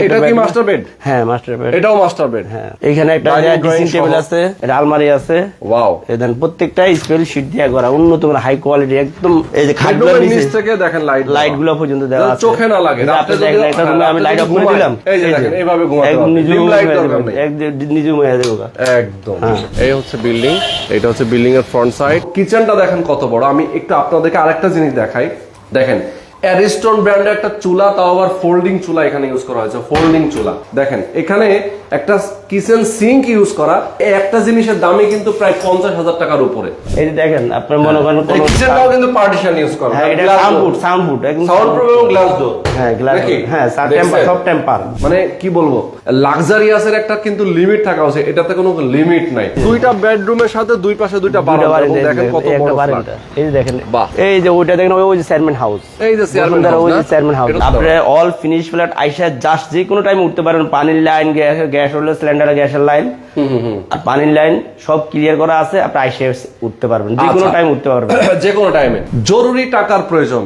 এটা কি master bed? হ্যাঁ মাস্টার বেড, এটাও মাস্টার বেড। হ্যাঁ এখানে একটা ড্রেসিং টেবিল আছে, এটা আলমারি আছে। ওয়াও, দেন প্রত্যেকটা স্পেল শীট দিয়ে করা, উন্নত মানের হাই কোয়ালিটি একদম। এই যে খাটগুলো নিচ থেকে দেখেন লাইট গুলো পর্যন্ত দেওয়া আছে, চোখে না লাগে। আপনি দেখেন একটা রুমে আমি লাইট অফ করে দিলাম, এই যে দেখেন এইভাবে ঘুমাতে একদম পারবেন, ডিম লাইট দরকার নেই, একদম নিজে ঘুমিয়ে দেবো একদম। এই হচ্ছে বিল্ডিং, এটা হচ্ছে বিল্ডিং এর ফ্রন্ট সাইড। কিচেনটা দেখেন কত বড়। আমি একটু আপনাদেরকে আরেকটা জিনিস দেখাই, দেখেন অ্যারিস্টন ব্র্যান্ডের একটা চুলা, তাও আবার ফোল্ডিং চুলা এখানে ইউজ করা হয়েছে, ফোল্ডিং চুলা। দেখেন এখানে একটা কিচেন সিঙ্ক ইউজ করা, একটা জিনিসের দামই কিন্তু প্রায় 50,000 টাকার উপরে। এই যে দেখেন আপনার মনে করেন কোন কিচেনটাও কিন্তু পার্টিশন ইউজ করা, হ্যাঁ এটা সাউন্ড একদম সাউন্ড প্রুফ এবং গ্লাস ডোর। হ্যাঁ গ্লাস, হ্যাঁ সব টেম্পার। মানে কি বলবো, লাক্সারিয়াসের একটা কিন্তু লিমিট থাকা উচিত, এটাতে কোনো লিমিট নাই। দুইটা বেডরুমের সাথে দুই পাশে দুইটা বারান্দা, দেখেন কত বড় ফ্ল্যাট। এই যে দেখেন, এই যে ওইটা দেখেন ওই যে চেয়ারম্যান হাউস, এই যে চেয়ারম্যান হাউস। আপনি অল ফিনিশ ফ্ল্যাট আইসা জাস্ট যে কোনো টাইম উঠতে পারেন। পানির লাইন, গ্যাস হলে সিলিন্ডারে গ্যাসের লাইন আর পানির লাইন সব ক্লিয়ার করা আছে, আপনি আইসা উঠতে পারবেন, যে কোনো টাইম উঠতে পারবেন, যে কোনো টাইমে। জরুরি টাকার প্রয়োজন,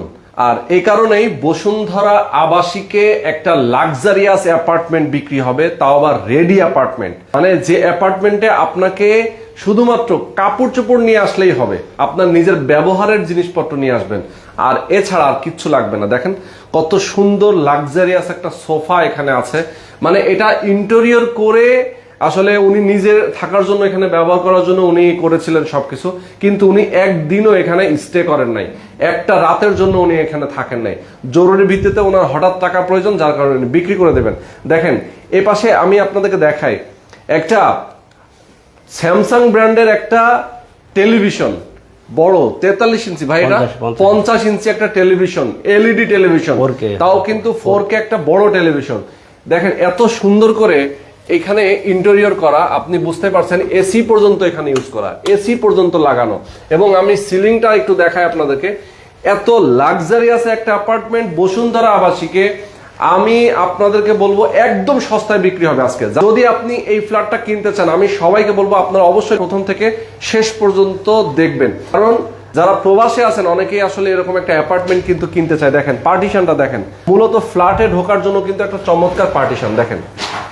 আর এই কারণেই বসুন্ধরা আবাসিকে একটা লাক্সারিয়াস অ্যাপার্টমেন্ট বিক্রি হবে, তাও আবার রেডি অ্যাপার্টমেন্ট। মানে যে অ্যাপার্টমেন্টে আপনাকে শুধুমাত্র কাপড় চোপড় নিয়ে আসলেই হবে, আপনার নিজের ব্যবহারের জিনিসপত্র নিয়ে আসবেন, আর এছাড়া আর কিচ্ছু লাগবে না। দেখেন কত সুন্দর লাক্সারিয়াস একটা সোফা এখানে আছে। মানে এটা ইন্টেরিয়র করে আসলে উনি নিজে থাকার জন্য, এখানে ব্যবহার করার জন্য উনি করেছিলেন সবকিছু, কিন্তু উনি একদিনও এখানে স্টে করেন নাই, একটা রাতের জন্য উনি এখানে থাকেন নাই। জরুরি ভিত্তিতে ওনার হঠাৎ টাকা প্রয়োজন, যার কারণে উনি বিক্রি করে দেবেন। দেখেন এ পাশে আমি আপনাদেরকে দেখাই, একটা স্যামসাং ব্র্যান্ডের একটা টেলিভিশন, বড় 43 ইঞ্চি, ভাই এটা 50 ইঞ্চি একটা টেলিভিশন, এলইডি টেলিভিশন, তাও কিন্তু 4K একটা বড় টেলিভিশন। দেখেন এত সুন্দর করে এখানে ইন্টেরিয়র করা, আপনি বুঝতে পারছেন এসি পর্যন্ত এখানে ইউজ করা, এসি পর্যন্ত লাগানো। এবং আমি সিলিংটা একটু দেখাই আপনাদেরকে, এত লাক্সারিয়াস একটা অ্যাপার্টমেন্ট বসুন্ধরা আবাসিকে আমি আপনাদেরকে বলবো একদম সস্তায় বিক্রি হবে আজকে। যদি আপনি এই ফ্ল্যাটটা কিনতে চান, আমি সবাইকে বলবো আপনারা অবশ্যই প্রথম থেকে শেষ পর্যন্ত দেখবেন, কারণ যারা প্রবাসে আছেন অনেকেই আসলে এরকম একটা অ্যাপার্টমেন্ট কিন্তু কিনতে চায়। দেখেন পার্টিশনটা দেখেন, মূলত ফ্ল্যাটে ঢোকার জন্য কিন্তু একটা চমৎকার পার্টিশন। দেখেন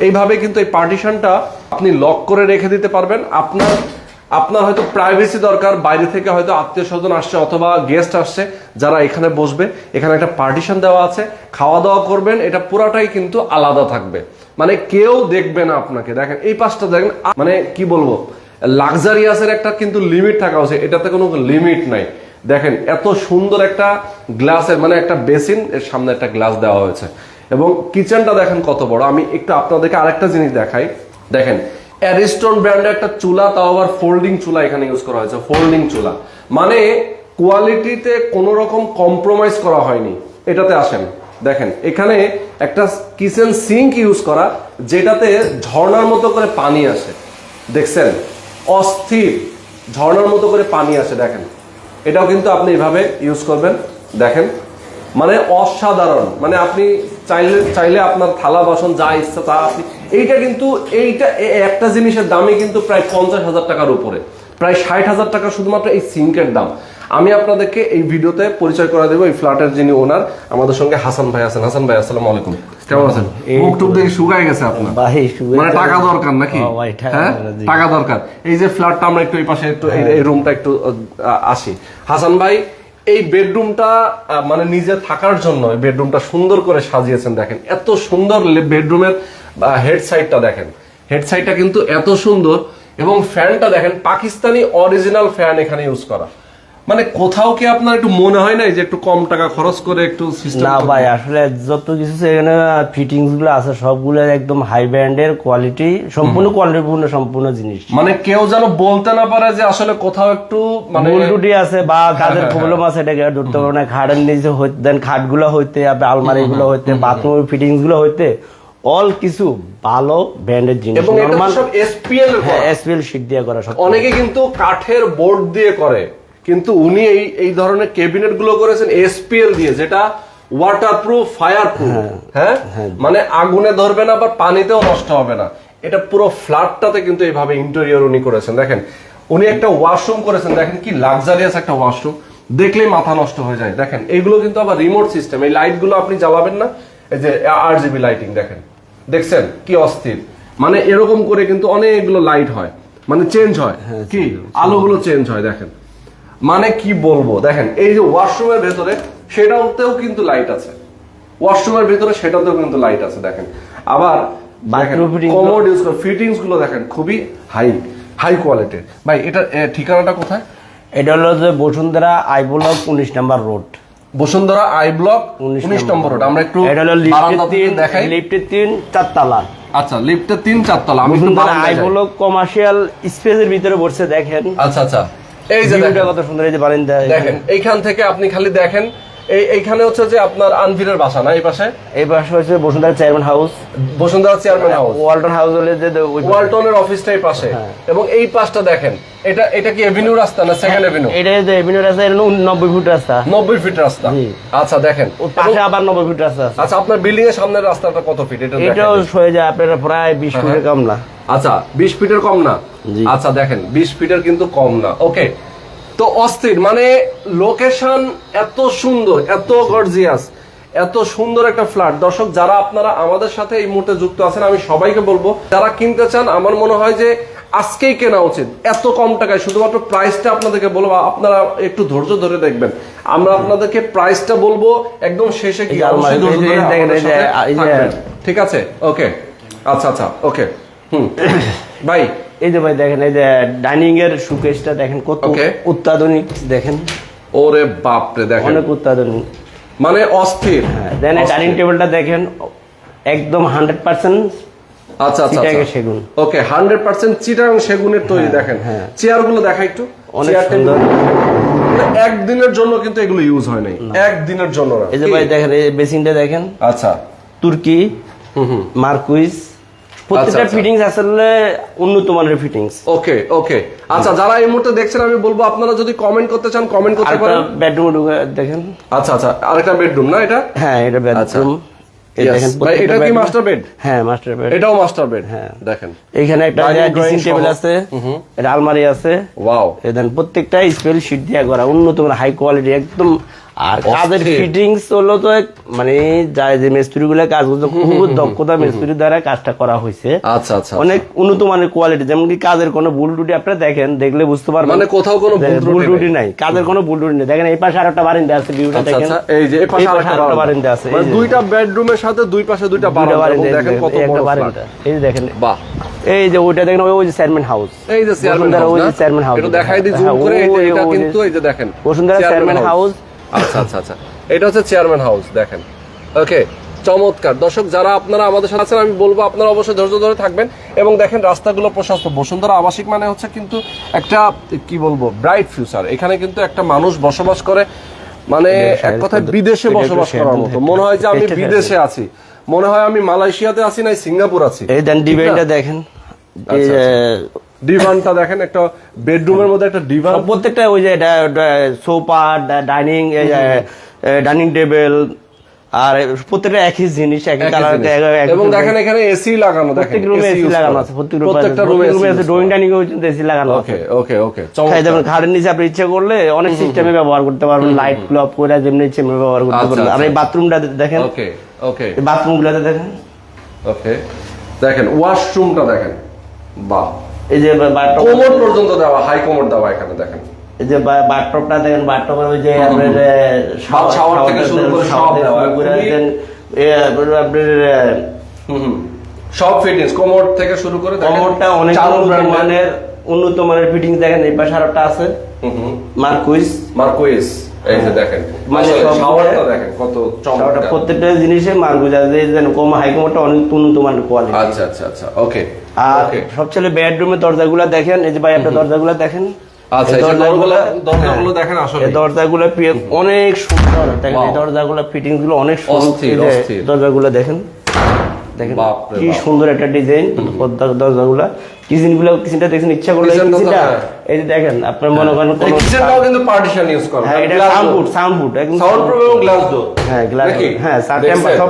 এইভাবে কিন্তু এই পার্টিশনটা আপনি লক করে রেখে দিতে পারবেন। আপনার হয়তো প্রাইভেসি দরকার, বাইরে থেকে হয়তো আত্মীয় স্বজন আসছে অথবা গেস্ট আসছে যারা এখানে বসবে, এখানে একটা পার্টিশন দেওয়া আছে, খাওয়া দাওয়া করবেন, এটা পুরাটাই কিন্তু আলাদা থাকবে, মানে কেউ দেখবে না আপনাকে। দেখেন এই পাশটা দেখেন, মানে কি বলবো, লাক্সারিয়াসের একটা কিন্তু লিমিট থাকা উচিত, এটাতে কোনো লিমিট নাই। দেখেন এত সুন্দর একটা গ্লাসের, মানে একটা বেসিন এর সামনে একটা গ্লাস দেওয়া হয়েছে, এবং কিচেনটা দেখেন কত বড়। আমি একটু আপনাদেরকে আরেকটা জিনিস দেখাই, দেখেন অ্যারিস্টন ব্র্যান্ডের একটা চুলা, তাও আবার ফোল্ডিং চুলা এখানে ইউজ করা হয়েছে, ফোল্ডিং চুলা। মানে কোয়ালিটিতে কোনো রকম কম্প্রোমাইজ করা হয়নি। এটাতে আসেন, দেখেন এখানে একটা কিচেন সিঙ্ক ইউজ করা, যেটাতে ঝর্ণার মতো করে পানি আসে, দেখছেন অস্থির ঝর্ণার মতো করে পানি আসে। দেখেন এটাও কিন্তু আপনি এভাবে ইউজ করবেন, দেখেন মানে অসাধারণ। মানে আপনি চাইলে আপনার থালা বাসন যা ইচ্ছা তা আপনি, এইটা কিন্তু এইটা একটা জিনিসের দামই কিন্তু প্রায় 50,000 টাকার উপরে, প্রায় 60,000 টাকা শুধুমাত্র এই সিঙ্কের দাম। আমি আপনাদেরকে এই ভিডিওতে পরিচয় করে দেবো এই ফ্ল্যাটের যিনি ওনার, আমাদের সঙ্গে হাসান ভাই আছেন। হাসান ভাই আসসালামু আলাইকুম, কেমন আছেন? মুখ টুক দেখে শুকায় গেছে আপনার, মানে টাকা দরকার নাকি? হ্যাঁ টাকা দরকার। এই যে ফ্ল্যাটটা, আমরা একটু এই পাশে একটু এই রুমটা একটু আসি। হাসান ভাই এই বেডরুমটা মানে নিজে থাকার জন্য বেডরুমটা সুন্দর করে সাজিয়েছেন। দেখেন এত সুন্দর বেডরুমের হেড সাইডটা, দেখেন হেড সাইডটা কিন্তু এত সুন্দর, এবং ফ্যানটা দেখেন পাকিস্তানি অরিজিনাল ফ্যান এখানে ইউজ করা। মানে কোথাও কি আপনার একটু মনে হয় না যে একটু কম টাকা খরচ করে একটু সিস্টেম? না ভাই, আসলে যত কিছু এখানে ফিটিংস গুলো আছে সবগুলো একদম হাই ব্র্যান্ডের কোয়ালিটি, সম্পূর্ণ কোয়ালিটিপূর্ণ সম্পূর্ণ জিনিস। মানে কেউ যেন বলতে না পারে যে আসলে কোথাও একটু মানে ভুল ত্রুটি আছে বা কাজের প্রবলেম আছে, এটাকে ধরতে পারবে না। খাটের নিচে দেন খাটগুলো হইতে, আলমারি গুলো হইতে, বাথরুমের ফিটিংস গুলো হইতে, অল কিছু ভালো ব্র্যান্ডের জিনিস। এবং এটা সব এসপিএল, হ্যাঁ এসপিএল শীট দিয়ে করা। সব অনেকে কিন্তু কাঠের বোর্ড দিয়ে করে, কিন্তু উনি এই ধরনের ক্যাবিনেট গুলো করেছেন এসপিএল দিয়ে, যেটা ওয়াটারপ্রুফ, ফায়ারপ্রুফ। হ্যাঁ মানে আগুনে ধরবে না, আবার পানিতেও নষ্ট হবে না। এটা পুরো ফ্ল্যাটটাতে কিন্তু এইভাবে ইন্টেরিয়র উনি করেছেন। দেখেন উনি একটা ওয়াশরুম করেছেন, দেখেন কি লাক্সারিয়াস একটা ওয়াশরুম, দেখলেই মাথা নষ্ট হয়ে যায়। দেখেন এইগুলো কিন্তু আবার রিমোট সিস্টেম, এই লাইট গুলো আপনি জ্বালাবেন না, এই যে RGB লাইটিং, দেখেন দেখছেন কি অস্থির, মানে এরকম করে কিন্তু অনেকগুলো লাইট হয়, মানে চেঞ্জ হয়, কি আলোগুলো চেঞ্জ হয় দেখেন, মানে কি বলবো দেখেন। এই যে ওয়াশরুমের ভেতরে সেটাতেও কিন্তু লাইট আছে, ওয়াশরুমের ভেতরে সেটাতেও কিন্তু লাইট আছে দেখেন। আবার কমোড ইউজ করে ফিটিংস গুলো দেখেন খুবই হাই কোয়ালিটির। ভাই এটা ঠিকানাটা কোথায়? এটা হলো যে Bashundhara I block 19 number road, Bashundhara I block 19 number road. আমরা একটু এটা হলো দেখাই, লিফটের 3-4 তলা। আচ্ছা লিফটের 3-4 তলা। আমি একটু বসুন্ধরা আই ব্লক কমার্শিয়াল স্পেসের ভিতরে বসে দেখেন। আচ্ছা আচ্ছা, এই যে ভিউটা কত সুন্দর, এই যে বারান্দা দেখেন, এইখান থেকে আপনি খালি দেখেন এইখানে হচ্ছে যে আপনার আনভিরের বাসা না, এই পাশে হচ্ছে Bashundhara chairman house, Bashundhara chairman house, Walton house হলে যে ওয়ালটনের অফিসটা এই পাশে। এবং এই পাশটা দেখেন, এটা কি এভিনিউ রাস্তা না সেকেন্ড এভিনিউ? এটা যে এভিনিউ রাস্তা, এটা 90 ফুট রাস্তা, 90 ফিট রাস্তা। আচ্ছা দেখেন, ওর পাশে আবার 90 ফুট রাস্তা আছে। আচ্ছা আপনার বিল্ডিং এর সামনের রাস্তাটা কত ফিট? এটাও হয়ে যায় আপনার প্রায় 20 ফিটের কম না। আচ্ছা 20 ফিটের কম না। আচ্ছা দেখেন 20 ফিটের কিন্তু কম না। ওকে, তো অস্থির, মানে লোকেশন এত সুন্দর, এত গর্জিয়াস, এত সুন্দর একটা ফ্ল্যাট। দর্শক যারা আপনারা আমাদের সাথে এই মুহূর্তে যুক্ত আছেন, আমি সবাইকে বলবো যারা কিনতে চান, আমার মনে হয় যে আজকেই কেনা উচিত এত কম টাকায়। শুধুমাত্র প্রাইসটা আপনাদেরকে বলবো, আপনারা একটু ধৈর্য ধরে দেখবেন। আমরা আপনাদেরকে প্রাইসটা বলবো একদম শেষে, কি অবশ্যই ধৈর্য ধরে আমাদের সাথে থাকবেন। ঠিক আছে, ওকে, আচ্ছা আচ্ছা, ওকে। ভাই এই যে ভাই দেখেন, এই যে ডাইনিং এর শোকেসটা দেখেন কত অত্যাধুনিক, দেখেন ওরে বাপ রে, দেখেন অনেক অত্যাধুনিক, মানে অস্থির। হ্যাঁ দেন ডাইনিং টেবিলটা দেখেন একদম 100% আচ্ছা আচ্ছা সেগুন। ওকে, 100% চিটাগাং সেগুনের তৈরি। দেখেন চেয়ার গুলো দেখা একটু, অনেক সুন্দর। একদিনের জন্য কিন্তু এগুলো ইউজ হয় নাই, একদিনের জন্য না। এই যে ভাই দেখেন, এই বেসিনটা দেখেন, আচ্ছা তুর্কি মার্কুইজ, প্রত্যেকটা ফিটিংস আসলে উন্নত মানের ফিটিংস। ওকে ওকে, আচ্ছা যারা এই মুহূর্তে দেখছেন, আমি বলবো আপনারা যদি কমেন্ট করতে চান কমেন্ট করতে পারেন। বেডরুম দেখেন, আচ্ছা আচ্ছা, আরেকটা বেডরুম না এটা? হ্যাঁ এটা বেডরুম। এটা কি মাস্টার বেড? হ্যাঁ মাস্টার বেড, এটাও মাস্টার বেড। হ্যাঁ দেখেন, এখানে একটা ড্রেসিং টেবিল আছে, এটা আলমারি আছে। ওয়াও, দেন প্রত্যেকটা স্পেল শীট দিয়ে করা, উন্নত মানের হাই কোয়ালিটি একদম। আর কাজের ফিটিংস হলো তো মানে যায় যে মিস্ত্রি গুলো কাজ করছে, খুব দক্ষতা মিস্ত্রির দ্বারা কাজটা করা হয়েছে। আচ্ছা আচ্ছা, অনেক উন্নত মানের কোয়ালিটি, যেমন কি কাজের কোনো ভুল ত্রুটি আপনারা দেখেন, দেখলে বুঝতে পারবেন মানে কোথাও কোনো ভুল ত্রুটি নাই, কাজের কোনো ভুল ত্রুটি নেই। দেখেন এই পাশে আরেকটা বারান্দা আছে, ভিউটা দেখেন, এই যে এই পাশে আরেকটা বারান্দা আছে, মানে দুইটা বেডরুমের সাথে দুই পাশে দুইটা বারান্দা। দেখেন কত বড় বারান্দা, এই যে দেখেন, বাহ। এই যে ওইটা দেখেন, ওই যে চেয়ারম্যান হাউস, এই যে চেয়ারম্যান হাউস, ওই যে চেয়ারম্যান হাউস, এটা দেখাই দিই জুম করে। এটা কিন্তু এই যে দেখেন বসুন্ধরা চেয়ারম্যান হাউস। আচ্ছা আচ্ছা আচ্ছা, এটা হচ্ছে চেয়ারম্যান হাউস দেখেন। ওকে, চমৎকার। দর্শক যারা আপনারা আমাদের সাথে আছেন, আমি বলবো আপনারা অবশ্যই ধৈর্য ধরে থাকবেন। এবং দেখেন রাস্তাগুলো প্রশস্ত। বসুন্ধরা আবাসিক মানে হচ্ছে কিন্তু একটা কি বলবো ব্রাইট ফিউচার। এখানে কিন্তু একটা মানুষ বসবাস করে, মানে এক কথায় বিদেশে বসবাস করার মতো মনে হয় যে আমি বিদেশে আছি, মনে হয় আমি মালয়েশিয়াতে আছি না সিঙ্গাপুর আছি। এই দেন ডিভাইনটা দেখেন, ডিভানটা দেখেন, একটা বেডরুমের মধ্যে একটা ডিভান, প্রত্যেকটা ওই যে সোফা, ডাইনিং টেবিল, আর প্রত্যেকটা একই জিনিস, একই কালার। এবং দেখেন এখানে এসি লাগানো, দেখেন প্রত্যেক রুমে এসি লাগানো আছে, প্রত্যেকটা রুমে আছে, ড্রয়িং ডাইনিং এ পর্যন্ত এসি লাগানো আছে। ওকে ওকে ওকে, যেমন ঘাড়ের নিচে আপনি ইচ্ছা করলে অনেক সিস্টেমে ব্যবহার করতে পারবেন, লাইট ক্লব করে যেমনি ইচ্ছে ব্যবহার করতে পারবেন। আর এই বাথরুমটা দেখেন, ওকে ওকে, বাথরুমগুলোতে দেখেন, ওকে দেখেন ওয়াশরুমটা দেখেন, বাহ। এই যে কোমর পর্যন্ত দেওয়া, হাই কোমর দেওয়া এখানে দেখেন। এই যে বাথটবটা দেখেন, বাথটবের ওই যে আপনার শাওয়ার থেকে শুরু করে সব দেওয়া, সব ফিটিংস কোমর থেকে শুরু করে। কোমরটা অনেক উন্নত মানের ফিটিংস দেখেন। এই পাশে আরেকটা আছে মার্কুইজ, এই যে দেখেন, মানে শাওয়ারটা দেখেন কত চমৎকার। প্রত্যেকটা জিনিসে মার্কুইজ আছে, কম হাই কোমরটা অনেক উন্নত মানের কোয়ালিটি। আচ্ছা আচ্ছা আচ্ছা, ওকে। আর সবচেয়ে বেডরুমের দরজাগুলো দেখেন, এই যে ভাই আপনার দরজাগুলো দেখেন। আচ্ছা, এই দরজাগুলো দেখেন, আসলে এই দরজাগুলো অনেক সুন্দর। দেখেন এই দরজাগুলো ফিটিংস গুলো অনেক সুন্দর। দরজাগুলো দেখেন, দেখেন কি সুন্দর একটা ডিজাইন দরজাগুলো। কিচেনটা দেখেন, ইচ্ছা করলে কিচেনটা এই যে দেখেন, আপনার মনে করেন কোন কিচেনটাও কিন্তু পার্টিশন ইউজ করা। হ্যাঁ, এটা সাউন্ড একদম সাউন্ড প্রুফ এবং গ্লাস ডোর। হ্যাঁ, গ্লাস, হ্যাঁ, সব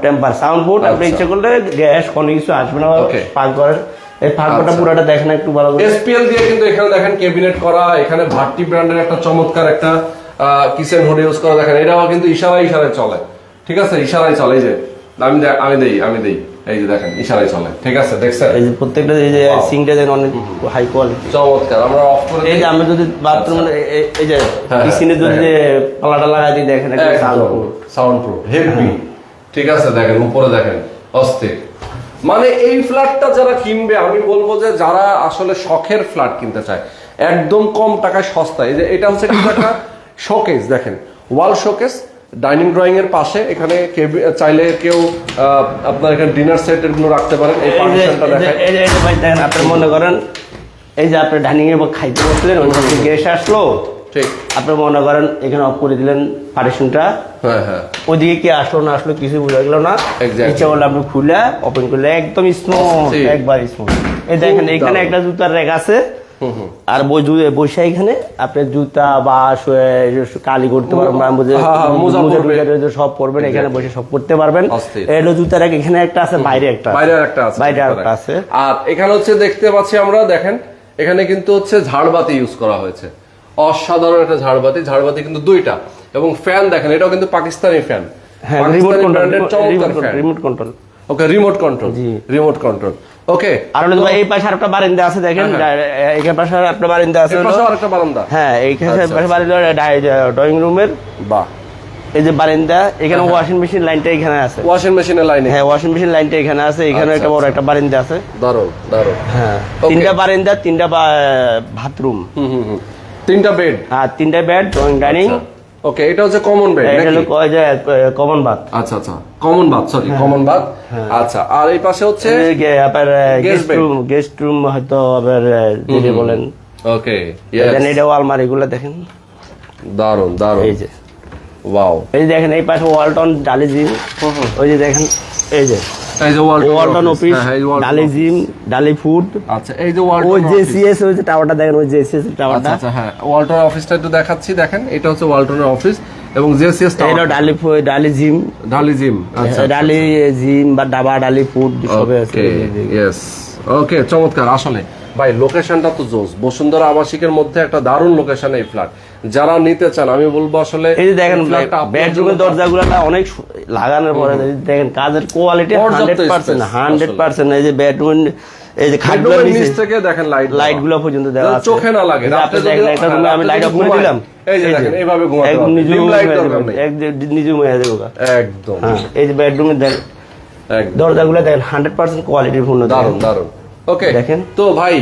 টেম্পার সাউন্ড বোর্ড। আপনি ইচ্ছা করলে গ্যাস কোনো কিছু আসবে না পাক করার। এই ফাঁকটা পুরোটা দেখেন একটু ভালো করে। এসপিএল দিয়ে কিন্তু এখানে দেখেন ক্যাবিনেট করা, এখানে ভার্টি ব্র্যান্ডের একটা চমৎকার একটা কিচেন হুড ইউজ করা। দেখেন এটাও কিন্তু ইশারায় চলে, ঠিক আছে, ইশারায় চলে। যে আমি দেই এই যে দেখেন ইশারায় চলে, ঠিক আছে দেখছেন এই যে প্রত্যেকটা এই যে সিঙ্কটা দেখেন অনেক হাই কোয়ালিটি, চমৎকার। আমরা অফ করে এই যে আমি যদি বাথরুম এই যে কিচেনে যদি পালাটা লাগাই দিই দেখেন একটা সাউন্ড প্রুফ হেভি, ঠিক আছে দেখেন উপরে দেখেন অস্থির। মানে এই ফ্ল্যাটটা যারা কিনবে আমি বলবো যে যারা আসলে শখের ফ্ল্যাট কিনতে চায় একদম কম টাকায় সস্তা। এই যে এটা হচ্ছে কিন্তু একটা শোকেস, দেখেন ওয়াল শোকেস ডাইনিং ড্রয়িং এর পাশে, এখানে চাইলে কেউ আপনার এখানে ডিনার সেট এগুলো রাখতে পারেন। এই পার্টিশনটা দেখেন, এই যে ভাই দেখেন আপনি মনে করেন এই যে আপনি ডাইনিং এ খাইতে বসলেন ওই থেকে গ্যাস আসলো, ঠিক আপনি মনে করেন এখানে অফ করে দিলেন পার্টিশনটা, হ্যাঁ ওদিকে কি আসলো না আসলো কিছু বোঝা গেল না, ইচ্ছা করলে আপনি খুলে ওপেন করলে একদম স্মুথ, একবার স্মুথ। এই দেখেন এখানে একটা জুতার র্যাক আছে, আর বসে এখানে আপনি জুতা বা কালি করতে পারবেন, সব করবেন এখানে বসে সব করতে পারবেন। এটা জুতা র্যাক এখানে একটা আছে, বাইরে একটা আছে। আর এখানে হচ্ছে দেখতে পাচ্ছি আমরা, দেখেন এখানে কিন্তু হচ্ছে ঝাড়বাতি ইউজ করা হয়েছে, অসাধারণ একটা ঝাড়বাতি কিন্তু দুইটা, এবং ফ্যান দেখেন এটাও কিন্তু পাকিস্তানি ফ্যান, রিমোট কন্ট্রোল। ওকে রিমোট কন্ট্রোল ওকে। আর এই পাশে আরেকটা বারান্দা আছে দেখেন, এই পাশে আরেকটা বারান্দা আছে, আরেকটা বারান্দা, হ্যাঁ এইখানে বারান্দা ড্রয়িং রুমের। বাহ, এই যে বারান্দা এখানে ওয়াশিং মেশিন লাইনটা এখানে আছে, ওয়াশিং মেশিনের লাইনে, হ্যাঁ ওয়াশিং মেশিন লাইনটা এখানে আছে, এখানে একটা বড় একটা বারান্দা আছে। দারুণ হ্যাঁ তিনটা বারান্দা, তিনটা বাথরুম, তিনটা বেড, হ্যাঁ তিনটা বেড, ড্রয়িং ডাইনিং। ওকে এটা হচ্ছে কমন বেড, এটা হলো কমন বাথ। আচ্ছা common bath, sorry common bath. আচ্ছা আর এই পাশে হচ্ছে আপনার গেস্ট রুম হয়তো আবার যদি বলেন। ওকে দেন এটাও আলমারি গুলো দেখেন দারুণ, এই যে ওয়াও, এই দেখেন এই পাশে ওয়ালটন ডালি জিম, ওই যে দেখেন এই যে ওয়ালটন অফিস, ডালি জিম, ডালি ফুড। আচ্ছা এই যে ওয়ালটন, ওই যে সিএস ওই যে টাওয়ারটা দেখেন, ওই যে সিএস টাওয়ারটা। আচ্ছা হ্যাঁ ওয়ালটন অফিসটা একটু দেখাচ্ছি, দেখেন এটা হচ্ছে ওয়ালটনের অফিস এবং জেসিএস টাওয়ার, এটা ডালি জিম। আচ্ছা ডালি জিম বা ডালি ফুড সবে আছে। ইয়েস ওকে চমৎকার। আসলে ভাই লোকেশনটা তো জোস, বসুন্ধরা আবাসিকের মধ্যে একটা দারুণ লোকেশন এই ফ্ল্যাট, যারা নিতে চান আমি বলবো আসলে এই যে দেখেন বেডরুমের দরজাগুলো অনেক লাগানোর পরে দেখেন কাজের কোয়ালিটি 100%। এই যে বেডরুম এই যে খাটগুলো নিচ থেকে দেখেন লাইট গুলো পর্যন্ত দেওয়া আছে, চোখে না লাগে। আপনি দেখেন একটা রুমে আমি লাইট অফ করে দিলাম, এই যে দেখেন এইভাবে ঘুমাতে একদম পারবেন, নিজে লাইট দরকার নেই, নিজে হয়ে যাবে একদম। এই যে বেডরুমে দেখেন দরজাগুলো দেখেন 100% কোয়ালিটির পূর্ণ, দারুণ ওকে দেখেন। তো ভাই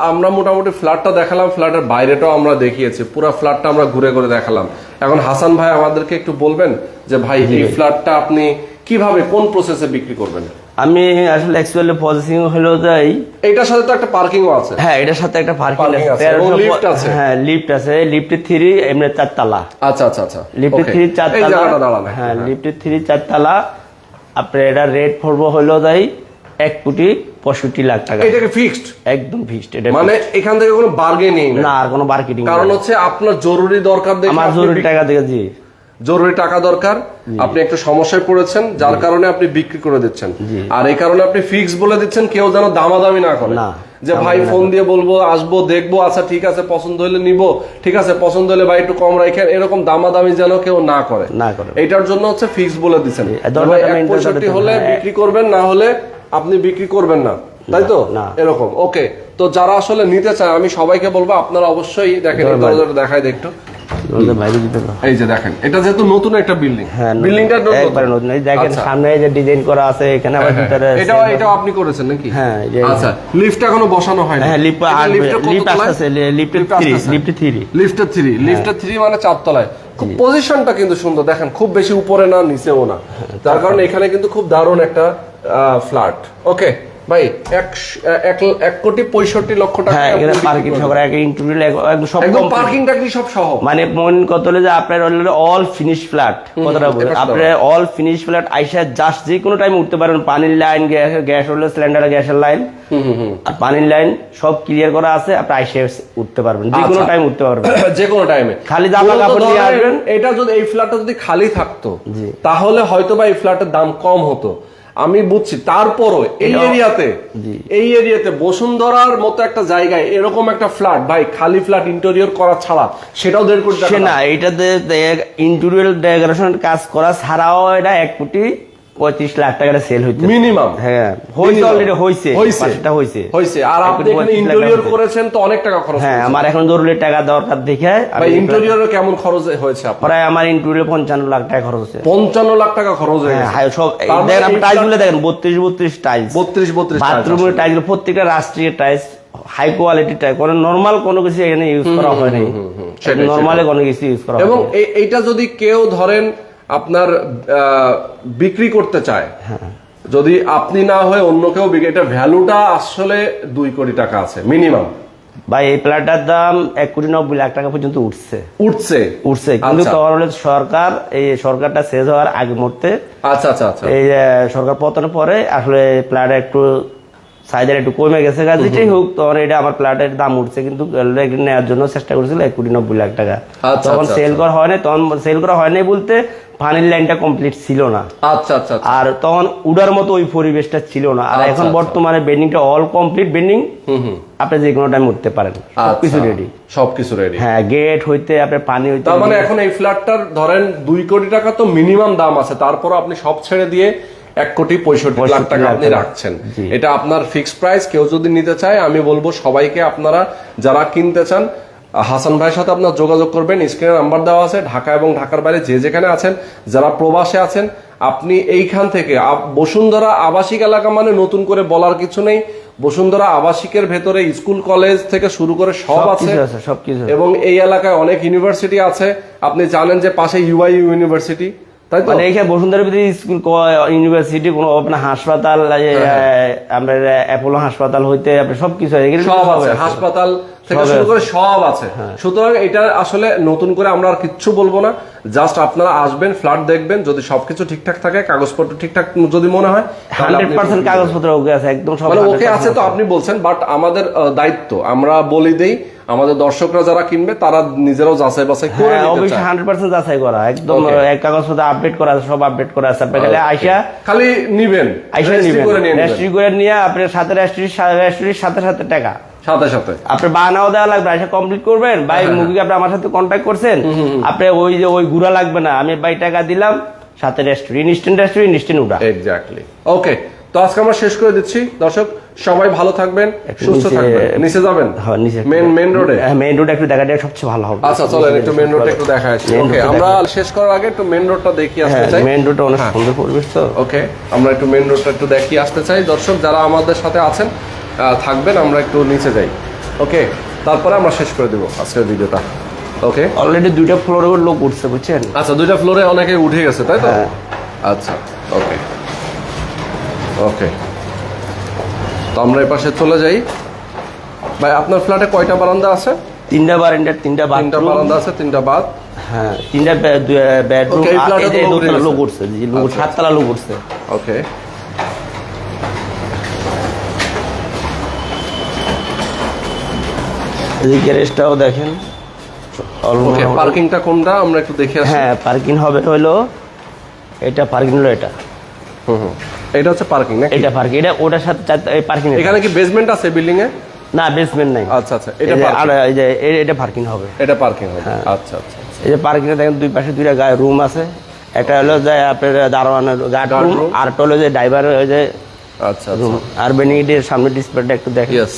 আমরা মোটামুটি ফ্ল্যাটটা দেখালাম, ফ্ল্যাটের বাইরেটাও আমরা দেখিয়েছি, পুরো ফ্ল্যাটটা আমরা ঘুরে ঘুরে দেখালাম। এখন হাসান ভাই আমাদেরকে একটু বলবেন যে ভাই এই ফ্ল্যাটটা আপনি কিভাবে কোন প্রসেসে বিক্রি করবেন? আমি আসলে অ্যাকচুয়ালি প্রসেসিং হলো যাই, এটার সাথে তো একটা পার্কিংও আছে, হ্যাঁ এটার সাথে একটা পার্কিং আছে এবং লিফট আছে, হ্যাঁ লিফট আছে, লিফটে 3 এমনি 4 তলা। আচ্ছা লিফটে 3 4 তলা, হ্যাঁ লিফটে 3 4 তলা। আপনার এটা রেট পড়বো হলো যাই 1,65,00,000 টাকা। এটা কি ফিক্সড? একদম ফিক্সড। এটা মানে এখান থেকে কোনো বার্গেনিং না, আর কোনো মার্কেটিং, কারণ হচ্ছে আপনার জরুরি দরকার, দেখে আমার জরুরি টাকা দেখে জি জরুরি টাকা দরকার, আপনি একটু সমস্যায় পড়েছেন যার কারণে আপনি বিক্রি করে দিচ্ছেন, আর এই কারণে আপনি ফিক্স বলে দিচ্ছেন, কেউ যেন দামাদামি না করে, যে ভাই ফোন দিয়ে বলবো আসবো দেখবো, আচ্ছা ঠিক আছে পছন্দ হলে নিব, ঠিক আছে পছন্দ হলে ভাই একটু কম রাখেন, এরকম দামাদামি যেন কেউ না করে। এটার জন্য হচ্ছে ফিক্স বলে দিচ্ছেন, 1,65,00,000 হলে বিক্রি করবেন, না হলে আপনি বিক্রি করবেন না, তাই তো এরকম। ওকে তো যারা আসলে নিতে চায় আমি সবাইকে বলবো আপনারা অবশ্যই দেখেন, এই দরজাটা দেখাই দেখতো, এই যে দেখেন এটা যেহেতু নতুন একটা বিল্ডিং, বিল্ডিংটা একবারে নতুন, এই দেখেন সামনে এই যে ডিজাইন করা আছে, এখানে আবার ভিতরে এটা আপনি করেছেন নাকি? হ্যাঁ আচ্ছা লিফট এখনো বসানো হয়নি? হ্যাঁ লিফট আসছে, লিফট 3 মানে 4 তলায়। পজিশনটা কিন্তু সুন্দর, দেখেন খুব বেশি উপরে না নিচেও না, যার কারণে এখানে কিন্তু খুব দারুণ একটা ফ্ল্যাট। ওকে ভাই 1,65,00,000 টাকা পার্কিং সহ ইনক্লুডেড, সব পার্কিংটা কি সব সহ, মানে মনে কত হলো যে আপনার অল ফিনিশ ফ্ল্যাট, কথাটা বলে আপনার অল ফিনিশ ফ্ল্যাট আইসা জাস্ট যে কোনো টাইমে উঠতে পারেন, পানির লাইন, গ্যাস হলো সিলিন্ডার গ্যাসের লাইন আর পানির লাইন সব ক্লিয়ার করা আছে, আপনি আইসা উঠতে পারবেন, যে কোনো টাইম উঠতে পারবেন, যে কোনো টাইমে খালি জামা কাপড় নিয়ে আসবেন। এটা যদি এই ফ্ল্যাটটা যদি খালি থাকতো তাহলে হয়তো বা এই ফ্ল্যাটের দাম কম হতো, আমি বুঝছি, তারপরও এই এরিয়াতে বসুন্ধরার মতো একটা জায়গায় এরকম একটা ফ্ল্যাট, ভাই খালি ফ্ল্যাট ইন্টেরিয়র করা ছাড়া সেটাও 1.5 কোটি টাকা না, এটাতে ইন্টেরিয়র ডেকোরেশন কাজ করা ছাড়াও এটা 1,65,00,000 35 লাখ টাকার সেল হইতে মিনিমাম। হ্যাঁ হইছে, অলরেডি হইছে, পাঁচটা হইছে। আর আপনি এখানে ইন্টেরিয়র করেছেন তো অনেক টাকা খরচ। হ্যাঁ আমার এখন জরুরি টাকা দরকার দেখে ভাই ইন্টেরিয়রে কেমন খরচ হয়েছে আপনার? প্রায় আমার ইন্টেরিয়র 55 লাখ টাকা খরচ হয়েছে। 55 লাখ টাকা খরচ হয়ে গেছে। হ্যাঁ সব দেখেন, আপনি টাইলসগুলো দেখেন 32 টাইলস, 32 বাথরুমের টাইলস, প্রত্যেকটা রাষ্ট্রীয় টাইলস, হাই কোয়ালিটি টাইপ, কোনো নরমাল কোনো কিছু এখানে ইউজ করা হয় নাই, নরমালি কোনো কিছু ইউজ করা হয়। এবং এইটা যদি কেউ ধরেন আপনার বিক্রি করতে চায়, যদি আপনি না হয় অন্য কেউ বিক্রি, এটা ভ্যালুটা আসলে 2 কোটি টাকা আছে মিনিমাম। ভাই এই প্ল্যাটটার দাম 1,90,00,000 টাকা পর্যন্ত উঠছে, কিন্তু তখন হলে সরকার, এই সরকারটা শেষ হওয়ার আগে মুহূর্তে, এই সরকার পতনের পরে আসলে প্ল্যাট একটু সাইজের একটু কমে গেছে, যেটাই হোক তখন এটা আমার প্ল্যাটের দাম উঠছে, কিন্তু নেওয়ার জন্য চেষ্টা করেছিল 1,90,00,000 টাকা। তখন সেল করা হয় না, তখন সেল করা হয় নাই বলতে পানির লাইনটা কমপ্লিট ছিল না, আর তখন উডার মতো ওই পরিবেশটা ছিল না। আর এখন বর্তমানে বেন্ডিংটা অল কমপ্লিট বেন্ডিং, আপনি যে কোনো টাইম উঠতে পারেন, সবকিছু রেডি। হ্যাঁ গেট হইতে আপনার পানি হইতে, তার মানে এখন এই ফ্ল্যাটটার ধরেন 2 কোটি টাকা তো মিনিমাম দাম আছে, তারপর আপনি সব ছেড়ে দিয়ে 1,65,00,000 টাকা আপনি রাখছেন। এটা আপনার ফিক্সড প্রাইস। কেউ যদি নিতে চায়, আমি বলবো সবাইকে, আপনারা যারা কিনতে চান হাসান ভাইয়ের সাথে আপনার যোগাযোগ করবেন, স্ক্রিনে নাম্বার দেওয়া আছে। ঢাকা এবং ঢাকার বাইরে যে যেখানে আছেন, যারা প্রবাসে আছেন, আপনি এইখান থেকে বসুন্ধরা আবাসিক এলাকা মানে নতুন করে বলার কিছু নেই। বসুন্ধরা আবাসিকের ভেতরে স্কুল কলেজ থেকে শুরু করে সব আছে, এবং এই এলাকায় অনেক ইউনিভার্সিটি আছে। আপনি জানেন যে পাশে ইউআইইউ ইউনিভার্সিটি, তাই তো? এখানে বসুন্ধরার ভিতরে স্কুল, ইউনিভার্সিটি, কোনো আপনার হাসপাতাল, আমরা অ্যাপোলো হাসপাতাল হইতে আপনার সবকিছু সব আছে, হাসপাতাল থেকে শুরু করে সব আছে। সুতরাং এটা আসলে নতুন করে আমরা আর কিচ্ছু বলবো না, জাস্ট আপনারা আসবেন, ফ্ল্যাট দেখবেন, যদি সবকিছু ঠিকঠাক থাকে, কাগজপত্র ঠিকঠাক যদি মনে হয়, 100% কাগজপত্র ওকে আছে, একদম সব ওকে আছে। তো আপনি বলছেন, বাট আমাদের দায়িত্ব, আমরা বলি দেই, আমাদের দর্শকরা যারা কিনবে তারা নিজেরাও যাচাই বাছাই করে নিতে চায়। অবশ্যই 100% যাচাই করা, একদম কাগজপত্র আপডেট করা আছে, সব আপডেট করা আছে। আপনি খালি নিবেন, রেজিস্ট্রি করে নিয়ে আপনার সাথে রেজিস্ট্রির সাথে সাথে টাকা সাথে আপনি বানাও দেওয়া লাগবে, আইসা কমপ্লিট করবেন। ভাই মুরগি আপনি আমার সাথে কন্ট্যাক্ট করছেন, আপনি ওই ঘুরা লাগবে না, আমি ভাই টাকা দিলাম, সাথে ইনস্ট্যান্ট উঠা। এক্স্যাক্টলি। ওকে, তো আজকে আমরা শেষ করে দিচ্ছি। দর্শক সবাই ভালো থাকবেন, সুস্থ থাকবেন। নিচে যাবেন? হ্যাঁ নিচে, মেন রোডে। মেন রোড একটু দেখা যায় সবচেয়ে ভালো হবে। আচ্ছা চলেন একটু মেন রোডটা একটু দেখা আসি। ওকে, আমরা শেষ করার আগে একটু মেন রোডটা দেখিয়ে আসতে চাই। মেন রোডটা অনেক সুন্দর পরিবেশ তো। ওকে, আমরা একটু মেন রোডটা একটু দেখিয়ে আসতে চাই। দর্শক যারা আমাদের সাথে আছেন থাকবেন, আমরা একটু নিচে যাই। ওকে, তারপরে আমরা শেষ করে দেব আজকের ভিডিওটা। ওকে, অলরেডি 2টা ফ্লোরে লোক উঠছে, বুঝছেন? আচ্ছা, 2টা ফ্লোরে অনেকে উঠে গেছে, তাই তো? আচ্ছা, ওকে ওকে, তো আমরা এই পাশে চলে যাই। ভাই আপনার ফ্ল্যাটে কয়টা বারান্দা আছে? 3টা বারান্দা, 3টা বারান্দা আছে, 3টা বাথ। হ্যাঁ 3টা বেডরুম। লোক উঠছে, 7 তলা লোক উঠছে। ওকে, এই গ্যারেজটাও দেখেন। ওকে, পার্কিংটা কোনটা আমরা একটু দেখে আসি। হ্যাঁ পার্কিং হবে হলো এটা, পার্কিং হলো এটা। এটা হচ্ছে পার্কিং না? এটা পার্কিং, এটা ওটার সাথে পার্কিং। এখানে কি বেসমেন্ট আছে বিল্ডিং এ? না বেসমেন্ট নাই। আচ্ছা আচ্ছা, এটা এটা পার্কিং হবে। এটা পার্কিং হবে। আচ্ছা আচ্ছা, এই যে পার্কিং এ দেখেন দুই পাশে 2টা রুম আছে। একটা হলো যে আপনার দারোয়ানের গার্ড রুম, আর একটা হলো যে ড্রাইভার যে আচ্ছা রুম। আর বেনিগেটের সামনে ডিসপ্লেটা একটু দেখেন। यस,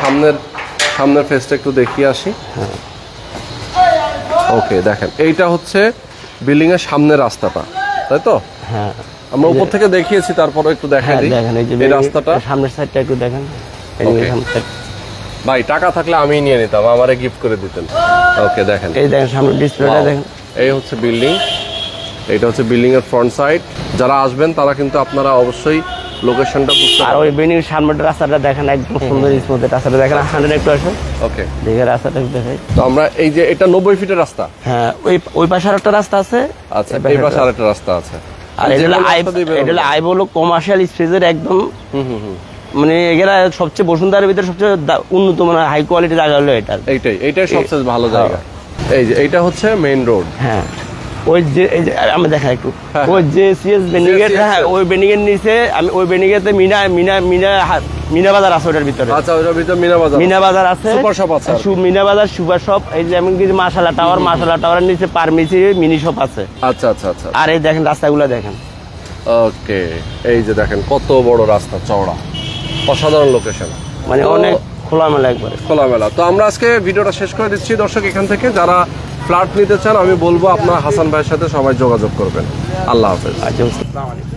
আমরা সামনের ফেসটা একটু দেখিয়ে আসি। ওকে, দেখেন এইটা হচ্ছে বিল্ডিং এর সামনের রাস্তাটা, তাই তো? হ্যাঁ, আমরা উপর থেকে দেখিয়েছি, তারপরে একটু দেখাই দিই। দেখেন এই রাস্তাটা, সামনের সাইডটা একটু দেখেন। ভাই টাকা থাকলে আমি নিয়ে নিতাম, আমারে গিফট করে দিতেন। ওকে, দেখেন এই দেখেন সামনের ডিসপ্লেটা দেখেন। এই হচ্ছে বিল্ডিং, এটা হচ্ছে বিল্ডিং এর ফ্রন্ট সাইড। যারা আসবেন তারা কিন্তু আপনারা অবশ্যই লোকেশনটা বুঝতে পারবেন। আর ওই বেনির সামনের রাস্তাটা দেখেন, একদম সুন্দর স্মুথ রাস্তাটা দেখেন। 100 একটু আসেন। ওকে, দেখে রাস্তাটা দেখাই। তো আমরা এই যে এটা 90 ফিটের রাস্তা। হ্যাঁ, ওই পাশে আরেকটা রাস্তা আছে। আচ্ছা, এই পাশে আরেকটা রাস্তা আছে। আর এটা হলো আই বলো কমার্শিয়াল স্পেসের একদম। মানে এগুলা সবচেয়ে বসুন্ধরার ভিতরে সবচেয়ে উন্নত মানে হাই কোয়ালিটি জায়গা হলো এটা। এইটাই সবচেয়ে ভালো জায়গা। এই যে এইটা হচ্ছে মেইন রোড। হ্যাঁ, ওই যে এই যে আমরা দেখা একটু, ওই যে সিএস বেনিগেট। হ্যাঁ, ওই বেনিগের নিচে আমি ওই বেনিগেতে মিনা বাজার আছে ওটার ভিতরে। আচ্ছা, ওটার ভিতরে মিনা বাজার আছে, সুপার শপ আছে। মিনা বাজার সুপার শপ। এই যে এমন কিছু মাশাআল্লাহ টাওয়ারের নিচে পারমিসি মিনি শপ আছে। আচ্ছা আচ্ছা আচ্ছা। আর এই দেখেন রাস্তাগুলো দেখেন, ওকে, এই যে দেখেন কত বড় রাস্তা, চওড়া, অসাধারণ লোকেশন, মানে অনেক খোলামেলা একবারে। খোলামেলা। তো আমরা আজকে ভিডিওটা শেষ করে দিচ্ছি দর্শক। এখান থেকে যারা ফ্ল্যাট নিতে চান আমি বলবো আপনারা হাসান ভাইয়ের সাথে সবাই যোগাযোগ করবেন। আল্লাহ হাফেজ। আচ্ছা, আসসালামু আলাইকুম।